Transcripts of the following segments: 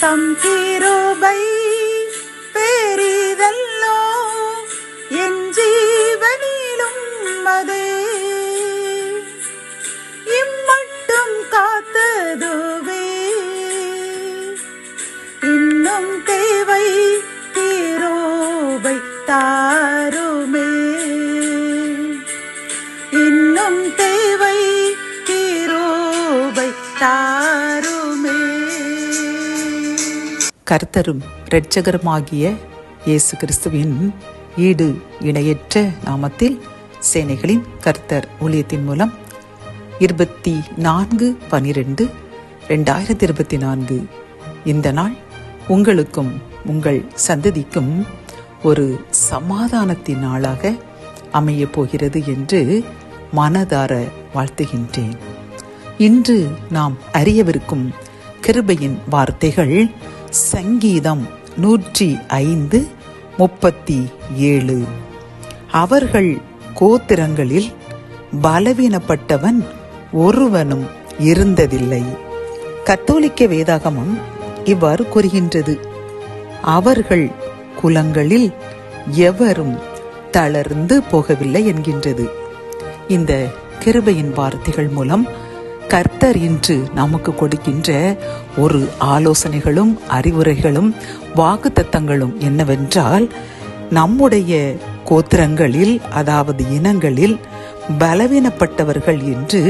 தம் கிருபை பெரிதல்லோ, என் ஜீவனிலும் அதே இம்மட்டும் காத்ததுவே. இன்னும் தேவை கிருபை தாருமே, இன்னும் தேவை கிருபை தாருமே. கர்த்தரும் இரட்சகருமாகிய இயேசு கிறிஸ்துவின் ஈடு இணையற்ற நாமத்தில் சேனைகளின் கர்த்தர் ஊழியத்தின் மூலம் 24/12/2024 இந்த நாள் உங்களுக்கும் உங்கள் சந்ததிக்கும் ஒரு சமாதானத்தின் நாளாக அமைய போகிறது என்று மனதார வாழ்த்துகின்றேன். இன்று நாம் அறியவிருக்கும் கிருபையின் வார்த்தைகள் சங்கீதம் 105:37. அவர்கள் கோத்திரங்களில் பலவீனப்பட்டவன் ஒருவனும் இருந்ததில்லை. கத்தோலிக்க வேதாகமம் இவ்வாறு கூறுகின்றது, அவர்கள் குலங்களில் எவரும் தளர்ந்து போகவில்லை என்கின்றது. இந்த கிருபையின் வார்த்தைகள் மூலம் கர்த்தர் இன்று நமக்கு கொடுக்கின்ற ஒரு ஆலோசனைகளும் அறிவுரைகளும் வாக்குத்தத்தங்களும் என்னவென்றால், நம்முடைய கோத்திரங்களில் அதாவது இனங்களில் பலவீனப்பட்டவர்கள் என்று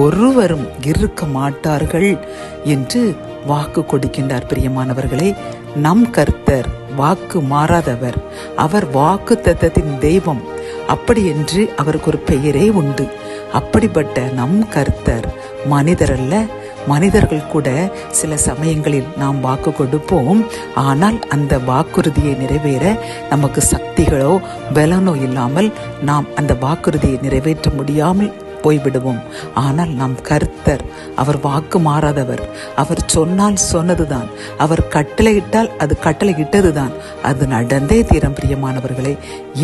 ஒருவரும் இருக்க மாட்டார்கள் என்று வாக்கு கொடுக்கின்றார். பிரியமானவர்களே, நம் கர்த்தர் வாக்கு மாறாதவர். அவர் வாக்கு தத்தத்தின் தெய்வம். அப்படி என்று அவருக்கு ஒரு பெயரே உண்டு. அப்படிப்பட்ட நம் கர்த்தர் மனிதர் அல்ல. மனிதர்கள் கூட சில சமயங்களில் நாம் வாக்கு கொடுப்போம். ஆனால் அந்த வாக்குறுதியை நிறைவேற நமக்கு சக்திகளோ பலனோ இல்லாமல் நாம் அந்த வாக்குறுதியை நிறைவேற்ற முடியாமல் போய்விடுவோம். ஆனால் நம் கர்த்தர் அவர் வாக்கு மாறாதவர். அவர் சொன்னால் சொன்னதுதான், அவர் கட்டளையிட்டால் அது கட்டளையிட்டதுதான், அது நடந்தே தீரம். பிரியமானவர்களே,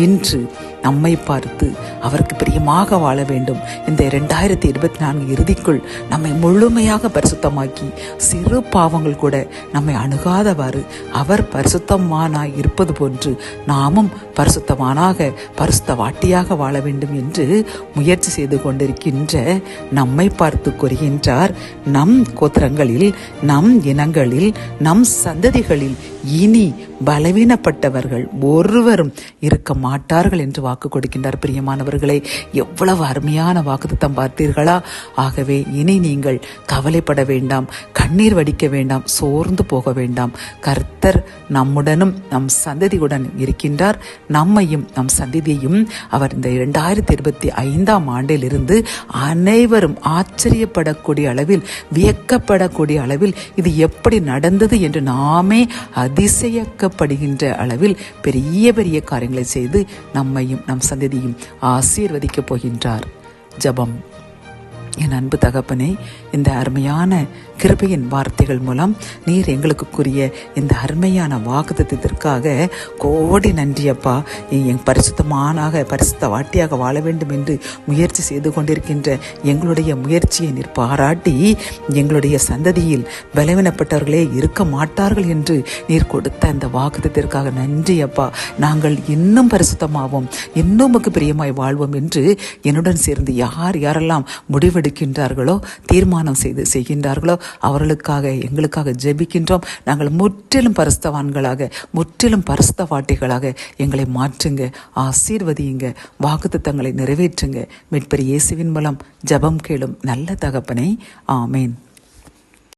இன்று நம்மை பார்த்து அவருக்கு பிரியமாக வாழ வேண்டும். இந்த 2024 இறுதிக்குள் நம்மை முழுமையாக பரிசுத்தமாக்கி சிறு பாவங்கள் கூட நம்மை அணுகாதவாறு அவர் பரிசுத்தமானாய் இருப்பது போன்று நாமும் பரிசுத்தமானாக பரிசுத்த வாட்டியாக வாழ வேண்டும் என்று முயற்சி செய்து கொண்டிருக்கின்ற நம்மை பார்த்து கூறுகின்றார், நம் கோத்திரங்களில், நம் இனங்களில், நம் சந்ததிகளில் இனி பலவீனப்பட்டவர்கள் ஒருவரும் இருக்க மாட்டார்கள் என்று வாக்கு கொடுக்கின்றார். பிரியமானவர்களே, எவ்வளவு அருமையான வாக்குத்தத்தம் பார்த்தீர்களா? ஆகவே இனி நீங்கள் கவலைப்பட வேண்டாம், கண்ணீர் வடிக்க வேண்டாம், சோர்ந்து போக வேண்டாம். கர்த்தர் நம்முடனும் நம் சந்ததியுடன் இருக்கின்றார். நம்மையும் நம் சந்ததியையும் அவர் இந்த 2025 ஆண்டிலிருந்து அனைவரும் ஆச்சரியப்படக்கூடிய அளவில், வியக்கப்படக்கூடிய அளவில் இது எப்படி நடந்தது என்று நாமே அதிசயக்கப்படுகின்ற அளவில் பெரிய பெரிய காரியங்களை செய்து நம்மையும் நம் சந்ததியும் ஆசீர்வதிக்கப் போகின்றார். ஜெபம். என் அன்பு தகப்பனே, இந்த அருமையான கிருபையின் வார்த்தைகள் மூலம் நீர் எங்களுக்கு கூறிய இந்த அருமையான வாக்குத்தத்திற்காக கோடி நன்றி அப்பா. என் பரிசுத்தமானாக பரிசுத்த வாட்டியாக வாழ வேண்டும் என்று முயற்சி செய்து கொண்டிருக்கின்ற எங்களுடைய முயற்சியை நீர் பாராட்டி எங்களுடைய சந்ததியில் பலவீனப்பட்டவர்களே இருக்க மாட்டார்கள் என்று நீர் கொடுத்த அந்த வாக்குத்தத்திற்காக நன்றி அப்பா. நாங்கள் இன்னும் பரிசுத்தமாவோம், இன்னும் உமக்கு பிரியமாய் வாழ்வோம் என்று என்னுடன் சேர்ந்து யாரெல்லாம் முடிவெடுக்கின்றார்களோ, தீர்மானம் செய்கின்றார்களோ அவர்களுக்காக எங்களுக்காக ஜெபிக்கின்றோம். நாங்கள் முற்றிலும் பரிசுத்தவான்களாக, முற்றிலும் பரிசுத்த வாட்டிகளாக எங்களை மாற்றுங்க, ஆசீர்வதியுங்க, வாக்குத்தத்தங்களை நிறைவேற்றுங்க. மீட்பர் இயேசுவின் மூலம் ஜெபம் கேளும் நல்ல தகப்பனே, ஆமேன்.